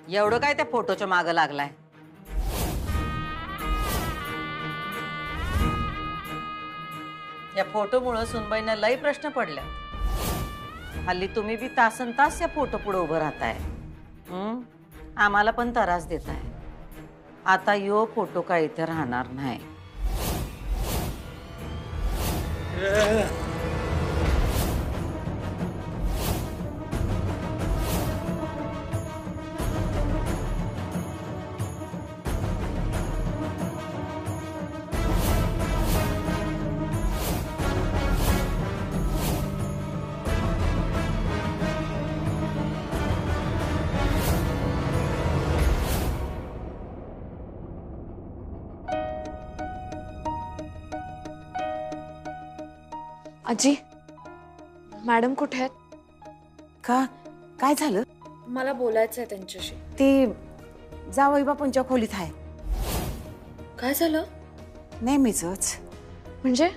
एवढं काय त्या फोटोच्या मागे लागलाय? या फोटोमुळे सुनबाईंना लई प्रश्न पडल्या। हल्ली तुम्ही बी तासन तास या फोटो पुढे उभं राहताय। आम्हाला पण त्रास देताय। आता यो फोटो काय इथे राहणार नाही। आजी, मॅडम कुठे आहेत? का काय झालं? मला बोलायचं आहे त्यांच्याशी। ते जावई बापूंच्या खोलीत आहे। काय झालं? नेहमीच म्हणजे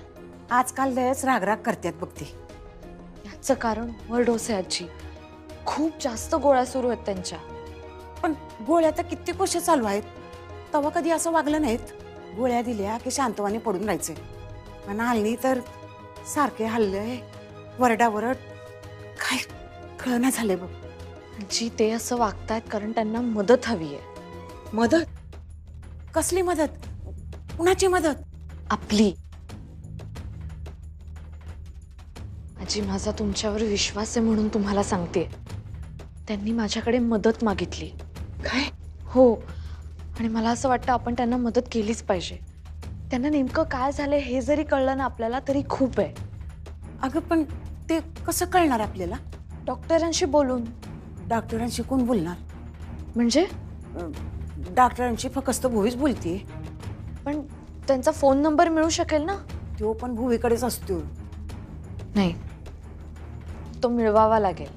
आजकाल लयच रागराग करतात बघ ती। याचं कारण ओव्हरडोस आहे आजी। खूप जास्त गोळ्या सुरू आहेत त्यांच्या। पण गोळ्या तर किती वर्ष चालू आहेत, तेव्हा कधी असं वागलं नाहीत। गोळ्या दिल्या की शांतवाने पडून राहायचे, पण हल्ली तर सारखे हल्ले वरडावरड काय कळना झाले बघ। आजी, ते असं वागतायत कारण त्यांना मदत हवी आहे। मदत? कसली मदत? कुणाची मदत? आपली। आजी, माझा तुमच्यावर विश्वास आहे म्हणून तुम्हाला सांगते। त्यांनी माझ्याकडे मदत मागितली। काय? हो, आणि मला असं वाटतं आपण त्यांना मदत केलीच पाहिजे। त्यांना नेमकं काय झालंय हे जरी कळलं ना आपल्याला तरी खूप आहे। अगं पण ते कसं कळणार आपल्याला? डॉक्टरांशी बोलून। डॉक्टरांशी कोण बोलणार? म्हणजे डॉक्टरांशी फक्त भुवीच बोलते। पण त्यांचा फोन नंबर मिळू शकेल ना? तो पण भुवीकडेच असतो। नाही, तो मिळवावा लागेल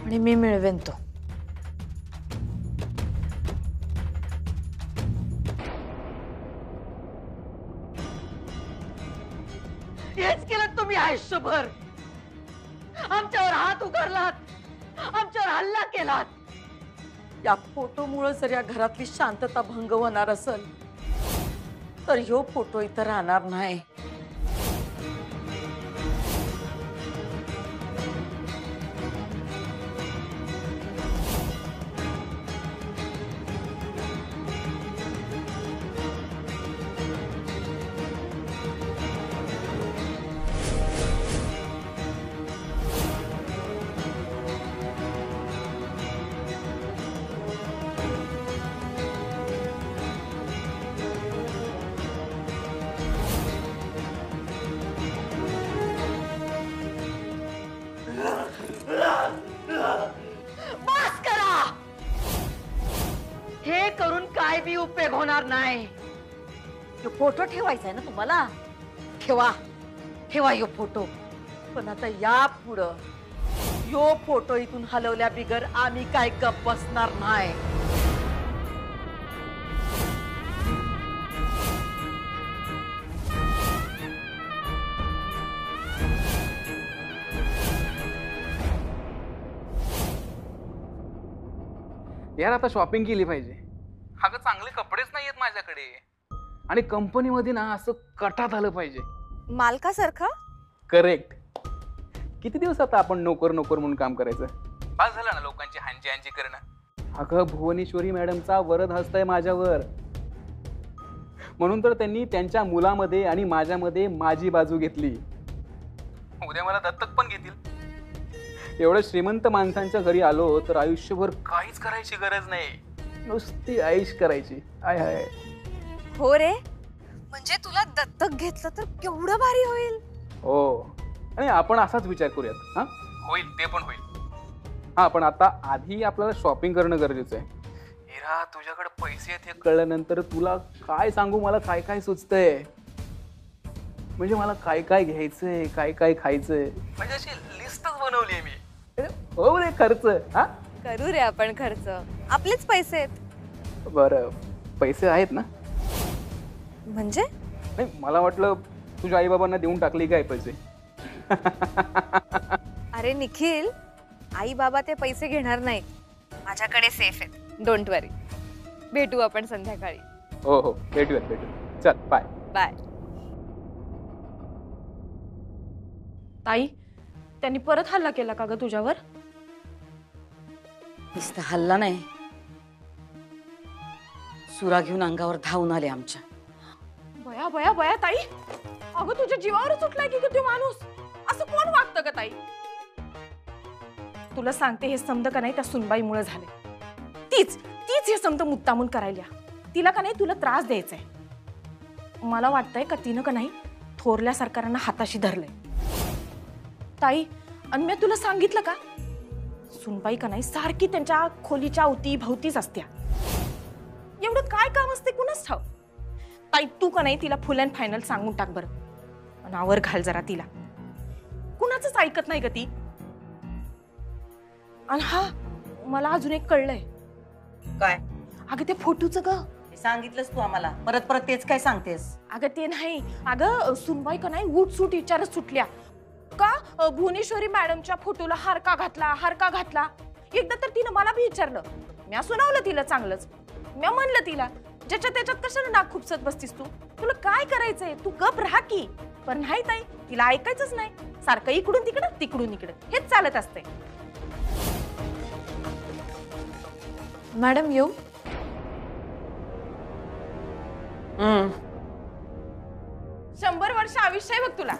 आणि मी मिळवेन तो। हेच केलं तुम्ही आयुष्यभर। आमच्यावर हात उगारलात, आमच्यावर हल्ला केलात। या फोटोमुळे जर या घरातली शांतता भंग होणार असेल तर ह्यो फोटो इथं राहणार नाही। बस करा। हे करून काय बी उपयोग होणार नाही। यो फोटो ठेवायचा आहे ना तुम्हाला? ठेवा ठेवा यो फोटो, पण आता या पुढं यो फोटो इथून हलवल्या बिगर आम्ही काय गप्प बसणार नाही। यार आता शॉपिंग केली पाहिजे। अगं चांगले कपडेच नाही आहेत माझ्याकडे, आणि कंपनीमध्ये ना असं कटात आलं पाहिजे। मालकासारखं? करेक्ट। किती दिवस आता आपण नोकर नोकर म्हणून काम करायचं? पास झालं ना लोकांची हांजी हांजी करणं। अगं भुवनेश्वरी मॅडमचा वरद हस्त आहे माझ्यावर, म्हणून तर त्यांनी त्यांच्या मुलामध्ये आणि माझ्यामध्ये माझी बाजू घेतली। उद्या मला दत्तक पण घेतील। एवढ्या श्रीमंत माणसांच्या घरी आलो तर आयुष्यभर काहीच करायची गरज नाही, नुसती ऐश करायची। आय हाय। हो रे, म्हणजे तुला दत्तक घेतलं तर केवढं भारी होईल। हो, आणि आपण असाच विचार करूयात। हा होईल, ते पण होईल। हा, पण आता आधी आपल्याला शॉपिंग करणं गरजेचं आहे। हिरा, तुझ्याकडे पैसे आहेत हे कळल्यानंतर तुला काय सांगू, मला काय काय सुचतंय। म्हणजे मला काय काय घ्यायचंय, काय काय खायचंय, म्हणजे अशी लिस्टच बनवली आहे मी। हो रे, खर्च हा करू रे आपण खर्च, आपलेच पैसे आहेत। बरं, पैसे आहेत ना? म्हणजे नाही, मला वाटलं तुझ्या आई बाबांना देऊन टाकली काय पैसे। अरे निखिल, आई बाबा ते पैसे घेणार नाहीत, माझ्याकडे सेफ आहेत, डोंट वरी. भेटू आपण संध्याकाळी. हो हो, भेटूयात. चल बाय. बाय. ताई, त्यांनी परत हल्ला केला का ग तुझ्यावर? नुसता हल्ला नाही, सुरा घेऊन अंगावर धावून आले आमच्या. बया बया बया ताई, अगं तुझ्या जीवावरच उठलाय की ग तो माणूस. असं कोण वागतं का ताई? तुला सांगते, हे समज का नाही त्या सुनबाईमुळे झाले. तीच हे समज मुद्दामून करायला. तिला का नाही तुला त्रास द्यायचाय. मला वाटतंय का तिनं का नाही थोरल्या सरकारांना हाताशी धरलंय. ताई, आणि मी तुला सांगितलं का, सुनबाई का नाही सारखी त्यांच्या खोलीच्या अवती भवतीच असत्या. एवढं काय काम असते कुणाच ठाव. ताई, तू का नाही तिला फुल अँड फायनल सांगून टाक बरं. आणि आवर घाल जरा तिला. कुणाचंच ऐकत नाही ग ती. आणि हा, मला अजून एक कळलंय. काय? अगं ते फोटोचं ग. सांगितलंस तू आम्हाला, परत परत तेच काय सांगतेस? अगं ते नाही, अगं सुनबाई का नाही उठ सूट विचारत सुटल्या का भुवनेश्वरी मॅडमच्या फोटोला हार का घातला. एकदा तर तिनं मला भी विचारलं. म्या सुनावलं तिला चांगलंच. म्या म्हणलं तिला, ज्याच्या त्याच्यात कशाला नाक खुपसत बसतीस तू? तुला काय करायचंय, तू गप राहा की. पण नाही ताई, तिला ऐकायचंच नाही. सारखं इकडून तिकडं तिकडून इकडं हेच चालत असते. मॅडम येऊ? 100 वर्ष आयुष्य आहे बघ तुला.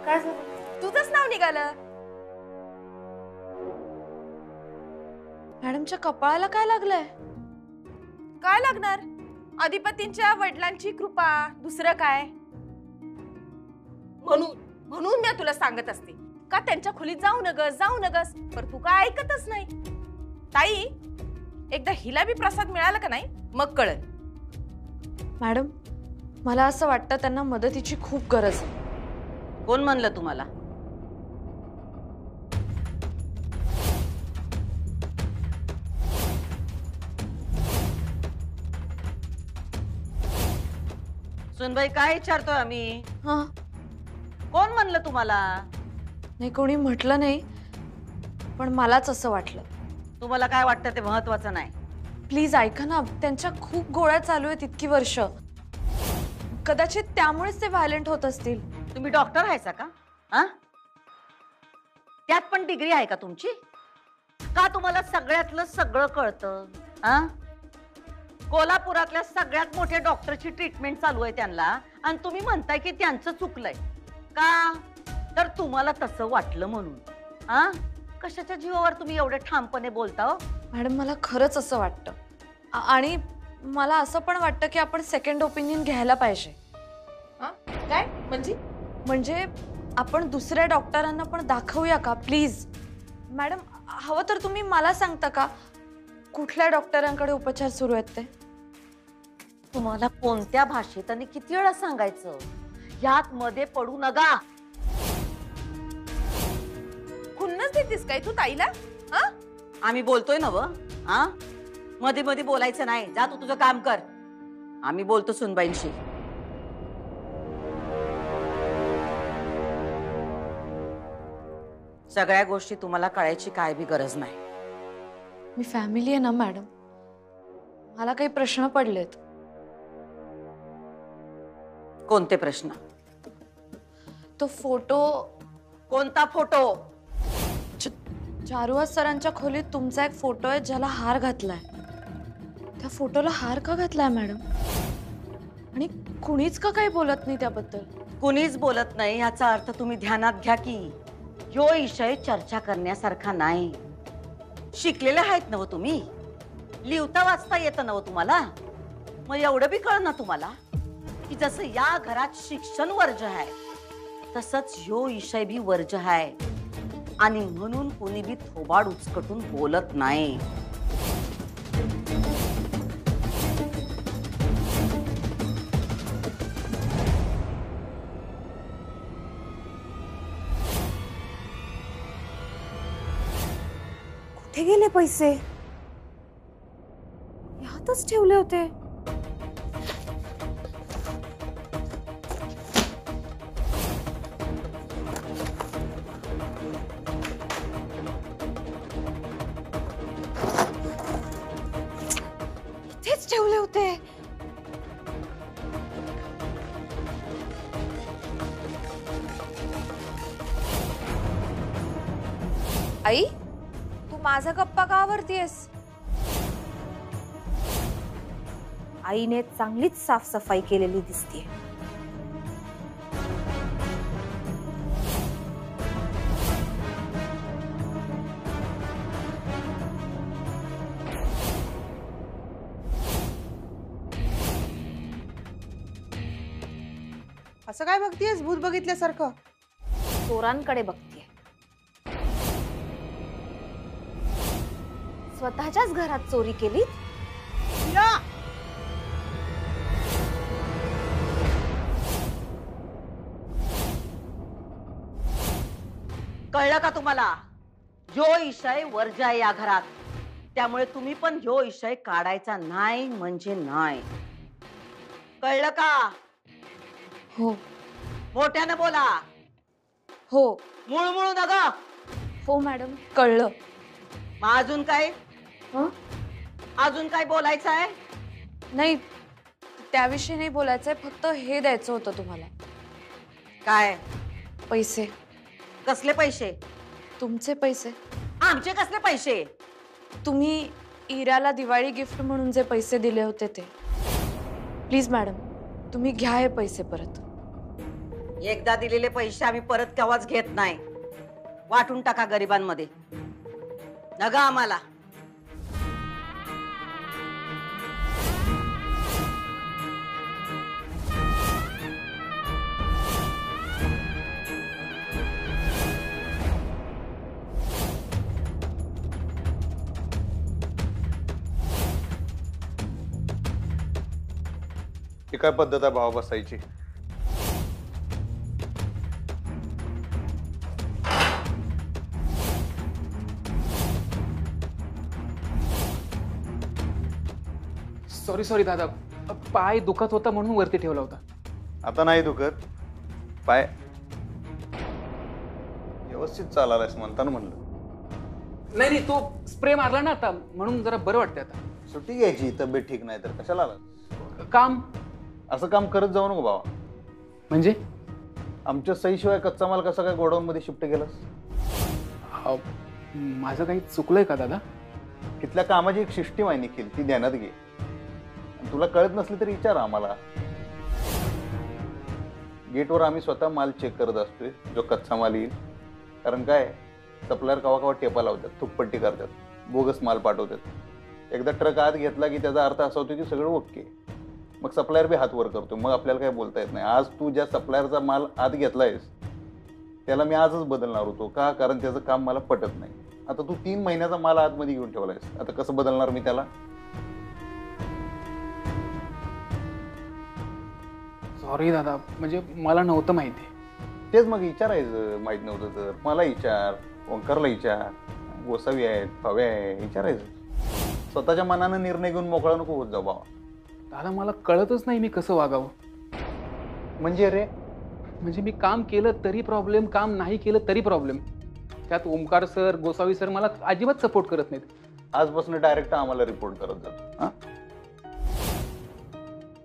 काय झालं? तुझंच नाव निघालं. मॅडमच्या कपाळाला काय लागलंय? काय लागणार? अधिपतींच्या वडिलांची कृपा, दुसरं काय? म्हणून मी तुला सांगत असते का त्यांच्या खोलीत जाऊ नगस, पण तू काय ऐकतच नाही. ताई, एकदा हिला बी प्रसाद मिळाला का नाही मग कळल. मॅडम, मला असं वाटतं त्यांना मदतीची खूप गरज आहे. कोण म्हणलं तुम्हाला? सुनबाई, काय विचारतोय आम्ही? हा, कोण म्हणलं तुम्हाला? नाही कोणी म्हटलं नाही, पण मलाच असं वाटलं. तुम्हाला काय वाटतं ते महत्वाचं नाही. प्लीज ऐका ना, त्यांच्या खूप गोळ्या चालू आहेत इतकी वर्ष. कदाचित त्यामुळेच ते व्हायलेंट होत असतील. तुम्ही डॉक्टर आहेसा का? हा, त्यात पण डिग्री आहे का तुमची? का तुम्हाला सगळ्यातलं सगळं कळतं? हा, कोल्हापुरातल्या सगळ्यात मोठ्या डॉक्टरची ट्रीटमेंट चालू आहे त्यांना, आणि तुम्ही म्हणताय की त्यांचं चुकलंय का? तर तुम्हाला तसं वाटलं म्हणून. हा, कशाच्या जीवावर तुम्ही एवढे ठामपणे बोलता हो? मॅडम, मला खरंच असं वाटतं. आणि मला असं पण वाटतं की आपण सेकंड ओपिनियन घ्यायला पाहिजे. काय म्हणजे आपण दुसऱ्या डॉक्टरांना पण दाखवूया का प्लीज? मॅडम, हवं तर तुम्ही मला सांगता का कुठल्या डॉक्टरांकडे उपचार सुरू आहेत ते? तुम्हाला कोणत्या भाषेत आणि किती वेळा सांगायचं, यात मध्ये पडू नका. खुन्नस देतीस काय तू ताईला? हा, आम्ही बोलतोय ना व. हा, मध्ये मध्ये बोलायचं नाही. जा तू तुझं काम कर, आम्ही बोलतो सुनबाईंशी. सगळ्या गोष्टी तुम्हाला कळायची काय बी गरज नाही. मी फॅमिली आहे ना मॅडम, मला काही प्रश्न पडलेत. कोणते प्रश्न? तो फोटो. कोणता फोटो? चारुहास सरांच्या खोलीत तुमचा एक फोटो आहे ज्याला हार घातलाय. त्या फोटोला हार का घातलाय मॅडम? आणि कुणीच का काही बोलत नाही त्याबद्दल? कुणीच बोलत नाही याचा अर्थ तुम्ही ध्यानात घ्या की ह्यो विषय चर्चा करण्यासारखा नाही. शिकलेले आहेत ना तुम्ही, लिहिता वाचता येतं ना तुम्हाला. मग एवढं बी कळ ना तुम्हाला की जसं या घरात शिक्षण वर्ज आहे तसंच ह्यो विषय बी वर्ज आहे, आणि म्हणून कोणी बी थोबाड उचकटून बोलत नाही. कुठे गेले पैसे? यातच ठेवले होते. इथेच ठेवले होते. आई, तू माझा गप्पा का आवरतीयस? आईने चांगलीच साफसफाई केलेली दिसते. असं काय बघतीयस भूत बघितल्यासारखं? चोरांकडे बघतीये. स्वतःच्याच घरात चोरी केली. कळलं का तुम्हाला? जो इशय वर्जा या घरात, त्यामुळे तुम्ही पण ह्यो इशय काढायचा नाही म्हणजे नाही. कळलं का? हो मोठ्यानं बोला. हो मुळमुळू नका. हो मॅडम, कळलं. मग अजून काय? हं? अजून काय बोलायचं आहे? नाही, त्याविषयी नाही बोलायचंय, फक्त हे द्यायचं होतं तुम्हाला. काय? पैसे. कसले पैसे? तुमचे पैसे. आमचे कसले पैसे? तुम्ही इराला दिवाळी गिफ्ट म्हणून जे पैसे दिले होते ते. प्लीज मॅडम, तुम्ही घ्या हे पैसे परत. एकदा दिलेले पैसे आम्ही परत केव्हाच घेत नाही. वाटून टाका गरिबांमध्ये. नगा आम्हाला. ही काय पद्धत आहे भाव बसायची? सॉरी सॉरी दादा, पाय दुखत होता म्हणून वरती ठेवला होता. आता नाही दुखत पाय? व्यवस्थित चालायलास म्हणताना म्हणलं. नाही नाही, तो स्प्रे मारला ना आता, म्हणून जरा बरं वाटतंय आता. सुट्टी घ्यायची, तब्येत ठीक नाही तर कशाला आला? काम असं काम करत जाऊ नको बाबा. म्हणजे आमच्या सहीशिवाय कच्चा माल कसा काय गोडाऊन मध्ये शिफ्ट केलास? माझं काही चुकलंय का दादा? तिथल्या कामाची एक सिस्टीम आहे निखिल, ती ध्यानात घे. आणि तुला कळत नसली तरी विचार आम्हाला. गेटवर आम्ही स्वतः माल चेक करत असतोय, जो कच्चा माल येईल. कारण काय, सप्लायर कवा कवा टेपा लावतात, थुकपट्टी करतात, बोगस माल पाठवतात. एकदा ट्रक आत घेतला की त्याचा अर्थ असा होतो की सगळं ओके. मग सप्लायर बी हात वर करतो, मग आपल्याला काय बोलता येत नाही. आज तू ज्या सप्लायरचा माल आत घेतलायस त्याला मी आजच बदलणार होतो का, कारण त्याचं काम मला पटत नाही. आता तू 3 महिन्याचा माल आतमध्ये घेऊन ठेवलायस, आता कसं बदलणार मी त्याला? सॉरी दादा, म्हणजे मला नव्हतं माहिती. तेच मग विचारायचं, माहित नव्हतं तर मला विचार, ओंकारला विचार, गोसावी आहेत, फवे आहे, विचारायचं. स्वतःच्या मनानं निर्णय घेऊन मोकळा नको होत जाऊ बाबा. दादा मला कळतच नाही मी कसं वागावं. म्हणजे रे, म्हणजे मी काम केलं तरी प्रॉब्लेम, काम नाही केलं तरी प्रॉब्लेम. त्यात ओमकार सर, गोसावी सर मला अजिबात सपोर्ट करत नाहीत. आजपासून डायरेक्ट आम्हाला रिपोर्ट करत जात. हा,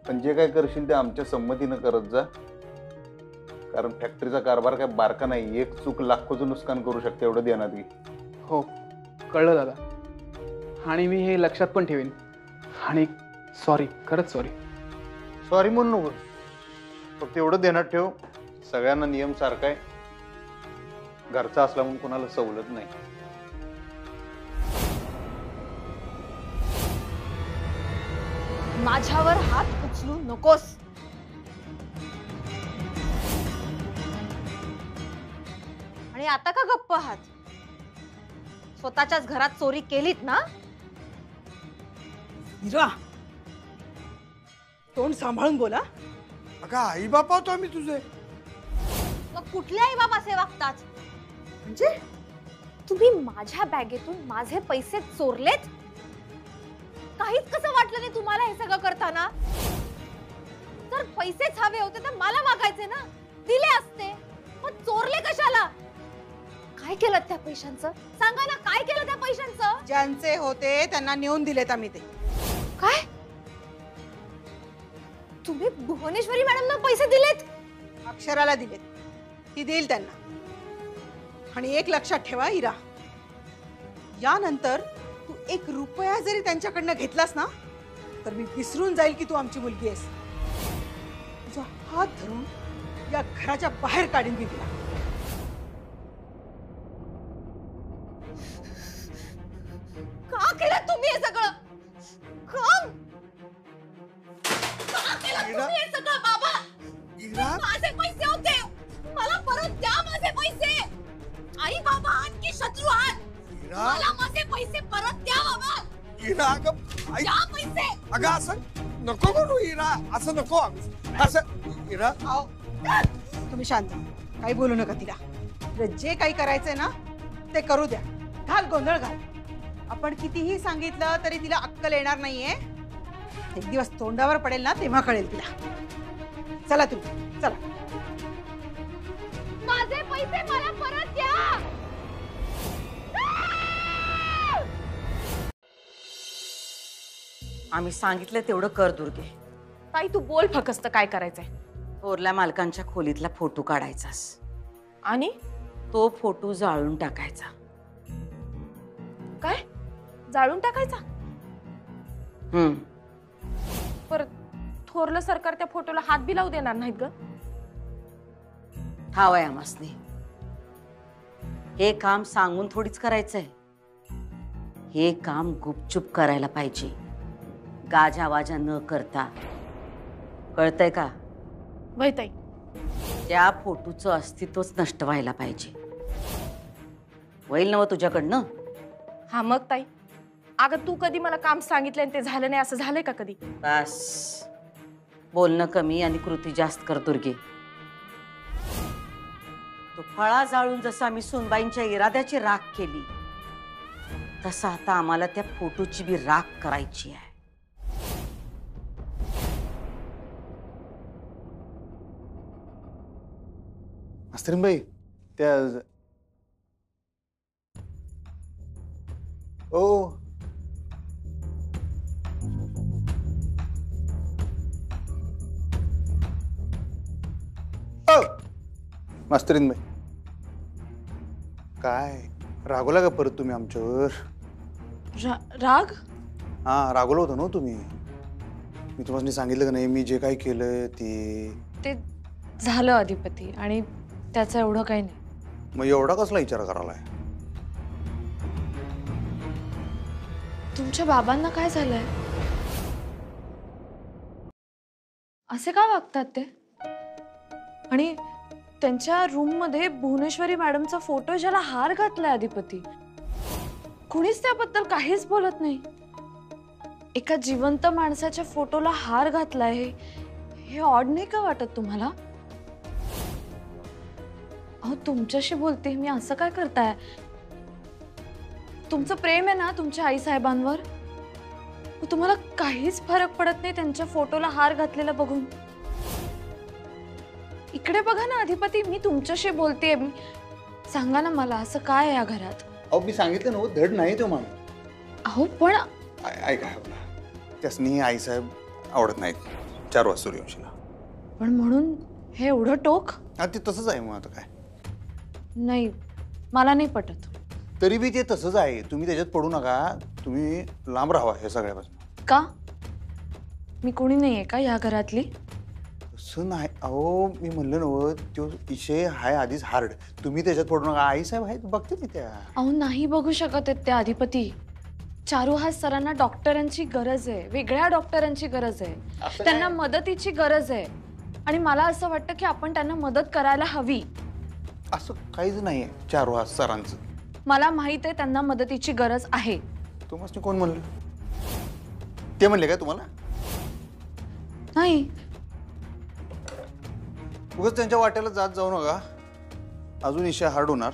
पण जे काय करशील ते आमच्या संमतीनं करत जा. कारण फॅक्टरीचा कारभार काय बारका नाही, एक चूक लाखोचं नुकसान करू शकते, एवढं ध्यानात घे. हो कळलं दादा, आणि मी हे लक्षात पण ठेवेन. आणि सॉरी, खरंच सॉरी. सॉरी म्हणून नको, फक्त एवढं ध्यानात ठेव, सगळ्यांना नियम सारखा आहे. घरचा असला म्हणून कोणाला सवलत नाही. माझ्यावर हात उचलू नकोस. आणि आता का गप्प आहात? स्वतःच्याच घरात चोरी केलीत ना? इरा, तोंड सांभाळून बोला. अगं आई बापा होतो आम्ही तुझे. मग कुठले आई बाप असे वागतात? म्हणजे तुम्ही माझ्या बॅगेतून माझे पैसे चोरलेत? काहीच कसं वाटलं नाही तुम्हाला हे सगळं करताना? जर पैसेच हवे होते तर मला मागायचे ना, दिले असते. मग चोरले कशाला? काय केलं त्या पैशांचं? सांगा ना, काय केलं त्या पैशांचं? ज्यांचे होते त्यांना नेऊन दिलेत आम्ही ते. काय? तुम्ही भुवनेश्वरी मॅडमना पैसे दिलेत? अक्षराला दिलेत, ती देईल त्यांना. आणि एक लक्षात ठेवा इरा, यानंतर तू 1 रुपया जरी त्यांच्याकडनं घेतलास ना तर मी विसरून जाईल की तू आमची मुलगी आहेस. तुझा हात धरून या घराच्या बाहेर काढीन मी तुला. का केलं तुम्ही हे सगळं? का केलं तुम्ही हे सगळं बाबा? इरा माझे पैसे होते, मला परत द्या माझे पैसे. आई बाबा आणखी शत्रू आहात, इरा मला माझे पैसे परत द्या बाबा. इरा अगं आई, द्या पैसे. अगं असं नको करू इरा, असं नको असं. इरा आओ, तुम्ही शांत व्हा. काही बोलू नका तिला. तिला जे काही करायचंय ना ते करू द्या. घाल गोंधळ घाल. आपण कितीही सांगितलं तरी तिला अक्कल येणार नाहीये. एक दिवस तोंडावर पडेल ना तेव्हा कळेल तिला. चला तुम्ही चला. माझे पैसे मला परत द्या. आम्ही सांगितलं तेवढं कर दुर्गे. ताई तू बोल फक्त काय करायचंय. थोरल्या मालकांच्या खोलीतला फोटो काढायचास आणि तो फोटो जाळून टाकायचा. काय जाळून टाकायचा? परत थोरलं सरकार त्या फोटोला हात बी लावू देणार नाहीत ग. ठावय आमासने, हे काम सांगून थोडीच करायचंय. हे काम गुपचूप करायला पाहिजे, गाजावाजा न करता. कळतंय का? वय ताई. त्या फोटोचं अस्तित्वच नष्ट व्हायला पाहिजे. होईल ना तुझ्याकडनं? हा मग ताई, अगं तू कधी मला काम सांगितलं आणि ते झालं नाही असं झालंय का कधी? बस, बोलणं कमी आणि कृती जास्त कर दुर्गे. तो फळा जाळून जसं आम्ही सुनबाईंच्या इराद्याची राख केली, तसं आता आम्हाला त्या फोटोची बी राख करायची आहे. मास्तरीनबाई, त्या ओ मास्तरीनबाई, काय रागवला का परत तुम्ही आमच्यावर? राग? हा, रागवलं होतं ना तुम्ही. मी तुम्हाला सांगितलं का नाही मी जे काही केलं ते झालं अधिपती, आणि त्याचं एवढं काही नाही. मग एवढा कसला विचार करायलाय? तुमच्या बाबांना काय झालंय? असे का वागतात ते? आणि त्यांच्या रूम मध्ये भुवनेश्वरी मॅडमचा फोटो, ज्याला हार घातलाय अधिपती, कुणीच त्याबद्दल काहीच बोलत नाही. एका जिवंत माणसाच्या फोटोला हार घातलाय, हे ऑड नाही का वाटत तुम्हाला? अहो तुमच्याशी बोलते मी, असं काय करताय? तुमचं प्रेम आहे ना तुमच्या आई साहेबांवर, तुम्हाला काहीच फरक पडत नाही त्यांच्या फोटोला हार घातलेला बघून. इकडे बघा ना अधिपती, मी तुमच्याशी बोलतेय. सांगा ना मला, असं काय आहे या घरात? अहो मी सांगितलं ना, धड नाही तो माणूस. अहो पण ऐका, त्यासनी आईसाहेब आवडत नाहीत. 4 वाजता सूर्यवंशीला. पण म्हणून हे एवढं टोक? हा, ते तसंच आहे. मग आता काय? नाही, मला नाही पटत. तरी बी ते तसंच आहे. तुम्ही त्याच्यात पडू नका. तुम्ही लांब राहा हे सगळ्यापासून. का? मी कोणी नाहीये का या घरातली? तसं नाही. अहो मी म्हणलं नव, तो विषय हाय आधीच हार्ड. तुम्ही त्याच्यात पडू नका. आईसाहेब आहेत, बघते मी त्या. अहो नाही बघू शकत आहेत त्या अधिपती. चारुहास सरांना डॉक्टरांची गरज आहे, वेगळ्या डॉक्टरांची गरज आहे, त्यांना मदतीची गरज आहे. आणि मला असं वाटतं की आपण त्यांना मदत करायला हवी. असं काहीच नाहीये चारुहास सरांचं. मला माहित आहे त्यांना मदतीची गरज आहे. तुम्हाला कोण म्हणलं? ते म्हणले काय तुम्हाला? नाही. उगाच त्यांच्या वाट्याला जात जाऊ नका. अजून विषय हार्ड होणार.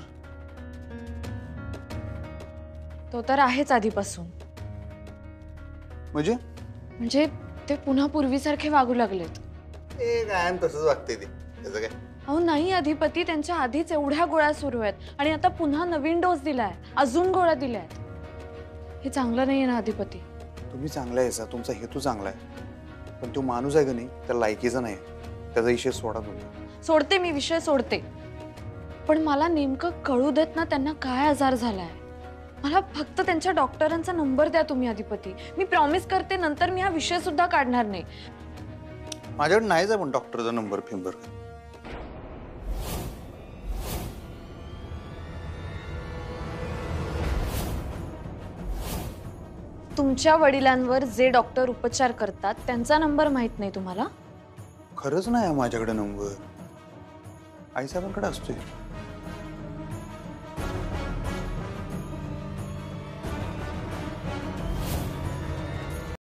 तो तर आहेच आधीपासून. म्हणजे ते पुन्हा पूर्वीसारखे वागू लागलेत. ते काय तसंच वागते ते. त्याचं काय? अहो नाही अधिपती, त्यांच्या आधीच एवढ्या गोळ्या सुरू आहेत आणि आता पुन्हा नवीन डोस दिलाय, अजून गोळ्या दिल्यात. हे चांगलं नाहीये ना अधिपती? तुम्ही चांगला आहे, तुमचा हेतू चांगला आहे. पण तो माणूस आहे का नाही त्या लायकीचा नाही, त्याचा विषय सोडा तुम्ही. सोडते, मी विषय सोडते, पण मला नेमकं कळू देत ना त्यांना काय आजार झालाय. मला फक्त त्यांच्या डॉक्टरांचा नंबर द्या तुम्ही अधिपती. मी प्रॉमिस करते नंतर मी हा विषय सुद्धा काढणार नाही. माझ्याकडे नाहीच आहे पण डॉक्टरचा नंबर फिंबर. तुमच्या वडिलांवर जे डॉक्टर उपचार करतात त्यांचा नंबर माहित नाही तुम्हाला? खरंच नाही आहे माझ्याकडे नंबर. आईसाहेबांकडे असतोय.